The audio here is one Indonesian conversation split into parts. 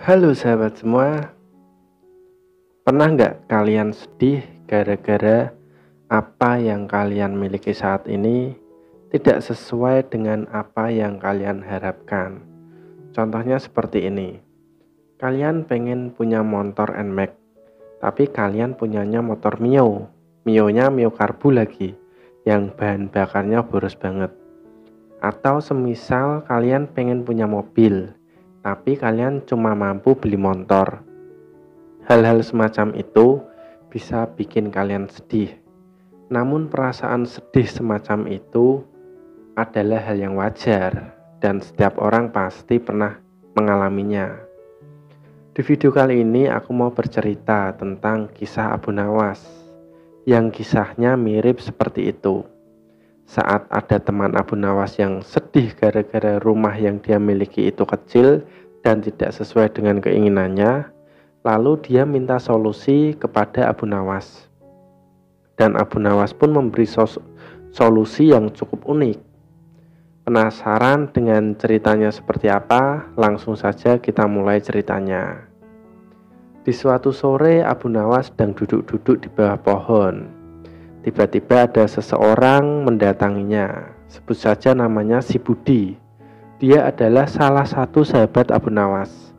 Halo sahabat semua, pernah nggak kalian sedih gara-gara apa yang kalian miliki saat ini tidak sesuai dengan apa yang kalian harapkan? Contohnya seperti ini, kalian pengen punya motor NMAX, tapi kalian punyanya motor Mio, Mio-nya Mio Karbu lagi, yang bahan bakarnya boros banget. Atau semisal kalian pengen punya mobil, tapi kalian cuma mampu beli motor. Hal-hal semacam itu bisa bikin kalian sedih. Namun perasaan sedih semacam itu adalah hal yang wajar dan setiap orang pasti pernah mengalaminya. Di video kali ini aku mau bercerita tentang kisah Abu Nawas yang kisahnya mirip seperti itu. Saat ada teman Abu Nawas yang sedih gara-gara rumah yang dia miliki itu kecil dan tidak sesuai dengan keinginannya, lalu dia minta solusi kepada Abu Nawas. Dan Abu Nawas pun memberi solusi yang cukup unik. Penasaran dengan ceritanya seperti apa? Langsung saja kita mulai ceritanya. Di suatu sore Abu Nawas sedang duduk-duduk di bawah pohon. Tiba-tiba ada seseorang mendatanginya. Sebut saja namanya si Budi. Dia adalah salah satu sahabat Abu Nawas.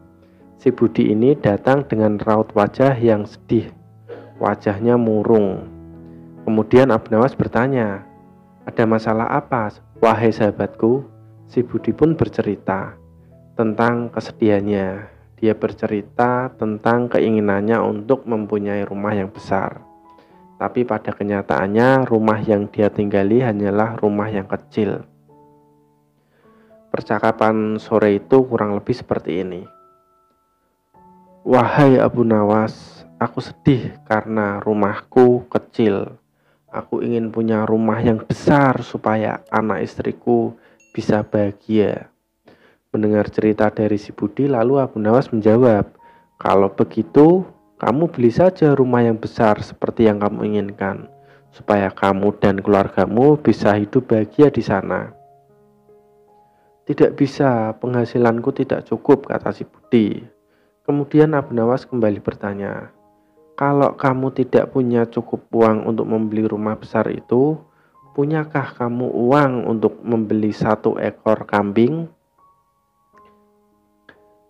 Si Budi ini datang dengan raut wajah yang sedih. Wajahnya murung. Kemudian Abu Nawas bertanya, "Ada masalah apa, wahai sahabatku?" Si Budi pun bercerita tentang kesedihannya. Dia bercerita tentang keinginannya untuk mempunyai rumah yang besar. Tapi pada kenyataannya rumah yang dia tinggali hanyalah rumah yang kecil. Percakapan sore itu kurang lebih seperti ini. "Wahai Abu Nawas, aku sedih karena rumahku kecil. Aku ingin punya rumah yang besar supaya anak istriku bisa bahagia." Mendengar cerita dari si Budi, lalu Abu Nawas menjawab, "Kalau begitu, kamu beli saja rumah yang besar seperti yang kamu inginkan, supaya kamu dan keluargamu bisa hidup bahagia di sana." "Tidak bisa, penghasilanku tidak cukup," kata si Budi. Kemudian Abu Nawas kembali bertanya, "Kalau kamu tidak punya cukup uang untuk membeli rumah besar itu, punyakah kamu uang untuk membeli 1 ekor kambing?"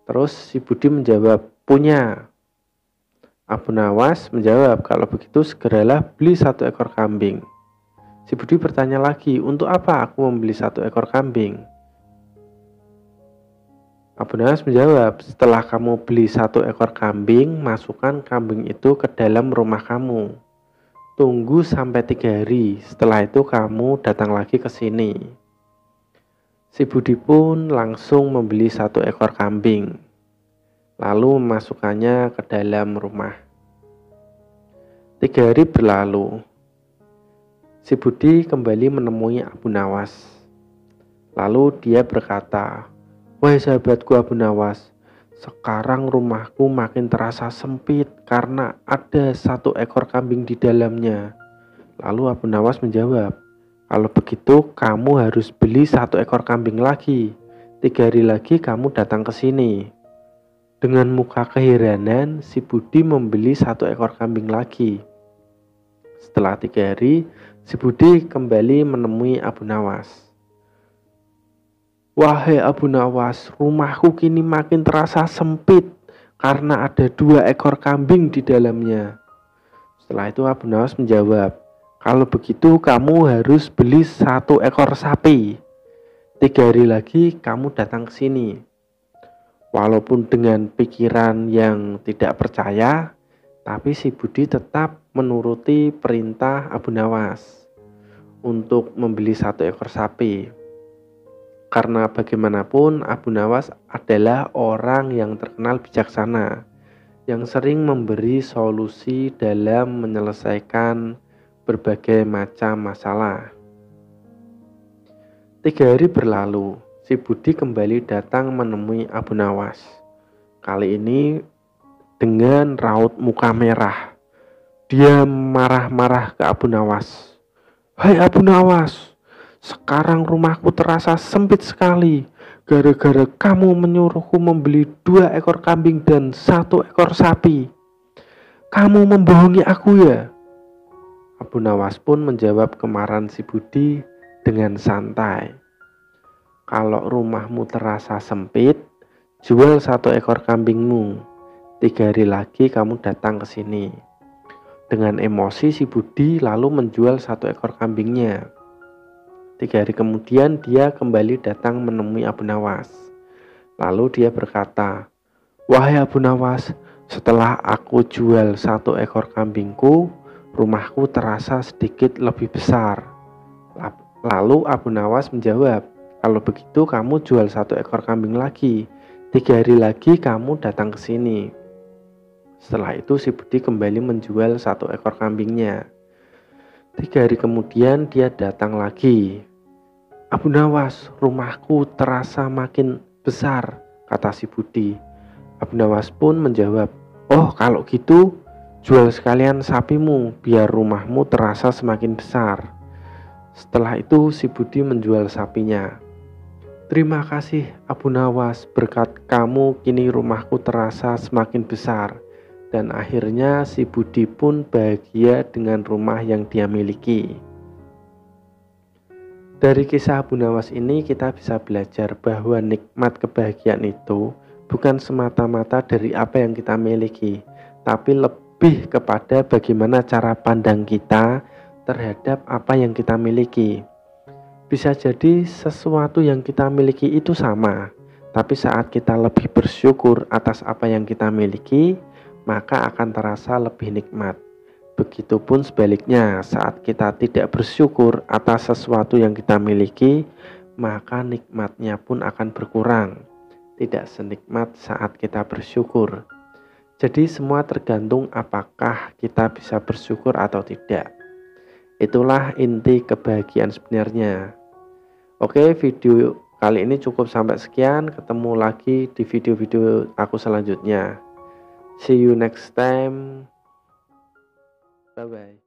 Terus si Budi menjawab, "Punya." Abu Nawas menjawab, "Kalau begitu segeralah beli 1 ekor kambing." Si Budi bertanya lagi, "Untuk apa aku membeli 1 ekor kambing?" Abu Nawas menjawab, "Setelah kamu beli 1 ekor kambing, masukkan kambing itu ke dalam rumah kamu. Tunggu sampai 3 hari, setelah itu kamu datang lagi ke sini." Si Budi pun langsung membeli 1 ekor kambing, lalu memasukkannya ke dalam rumah. 3 hari berlalu. Si Budi kembali menemui Abu Nawas. Lalu dia berkata, "Wahai sahabatku Abu Nawas, sekarang rumahku makin terasa sempit karena ada 1 ekor kambing di dalamnya." Lalu Abu Nawas menjawab, "Kalau begitu kamu harus beli 1 ekor kambing lagi. 3 hari lagi kamu datang ke sini." Dengan muka keheranan, si Budi membeli 1 ekor kambing lagi. Setelah 3 hari, si Budi kembali menemui Abu Nawas. "Wahai Abu Nawas, rumahku kini makin terasa sempit karena ada 2 ekor kambing di dalamnya." Setelah itu Abu Nawas menjawab, "Kalau begitu kamu harus beli 1 ekor sapi. 3 hari lagi kamu datang ke sini." Walaupun dengan pikiran yang tidak percaya, tapi si Budi tetap menuruti perintah Abu Nawas untuk membeli 1 ekor sapi. Karena bagaimanapun Abu Nawas adalah orang yang terkenal bijaksana, yang sering memberi solusi dalam menyelesaikan berbagai macam masalah. 3 hari berlalu. Si Budi kembali datang menemui Abu Nawas. Kali ini dengan raut muka merah. Dia marah-marah ke Abu Nawas. "Hai Abu Nawas, sekarang rumahku terasa sempit sekali gara-gara kamu menyuruhku membeli 2 ekor kambing dan 1 ekor sapi. Kamu membohongi aku ya? Abu Nawas pun menjawab kemarahan si Budi dengan santai. Kalau rumahmu terasa sempit, jual 1 ekor kambingmu. 3 hari lagi kamu datang ke sini. Dengan emosi si Budi lalu menjual 1 ekor kambingnya. 3 hari kemudian dia kembali datang menemui Abu Nawas. Lalu dia berkata, "Wahai Abu Nawas, setelah aku jual 1 ekor kambingku, rumahku terasa sedikit lebih besar." Lalu Abu Nawas menjawab, "Kalau begitu kamu jual 1 ekor kambing lagi. 3 hari lagi kamu datang ke sini." Setelah itu si Budi kembali menjual 1 ekor kambingnya. 3 hari kemudian dia datang lagi. "Abu Nawas, rumahku terasa makin besar," kata si Budi. Abu Nawas pun menjawab, "Oh kalau gitu jual sekalian sapimu biar rumahmu terasa semakin besar." Setelah itu si Budi menjual sapinya. "Terima kasih Abu Nawas, berkat kamu kini rumahku terasa semakin besar." Dan akhirnya si Budi pun bahagia dengan rumah yang dia miliki. Dari kisah Abu Nawas ini kita bisa belajar bahwa nikmat kebahagiaan itu bukan semata-mata dari apa yang kita miliki, tapi lebih kepada bagaimana cara pandang kita terhadap apa yang kita miliki. Bisa jadi sesuatu yang kita miliki itu sama, tapi saat kita lebih bersyukur atas apa yang kita miliki, maka akan terasa lebih nikmat. Begitupun sebaliknya, saat kita tidak bersyukur atas sesuatu yang kita miliki, maka nikmatnya pun akan berkurang. Tidak senikmat saat kita bersyukur. Jadi semua tergantung apakah kita bisa bersyukur atau tidak. Itulah inti kebahagiaan sebenarnya. Oke, video kali ini cukup sampai sekian. Ketemu lagi di video-video aku selanjutnya. See you next time. Bye-bye.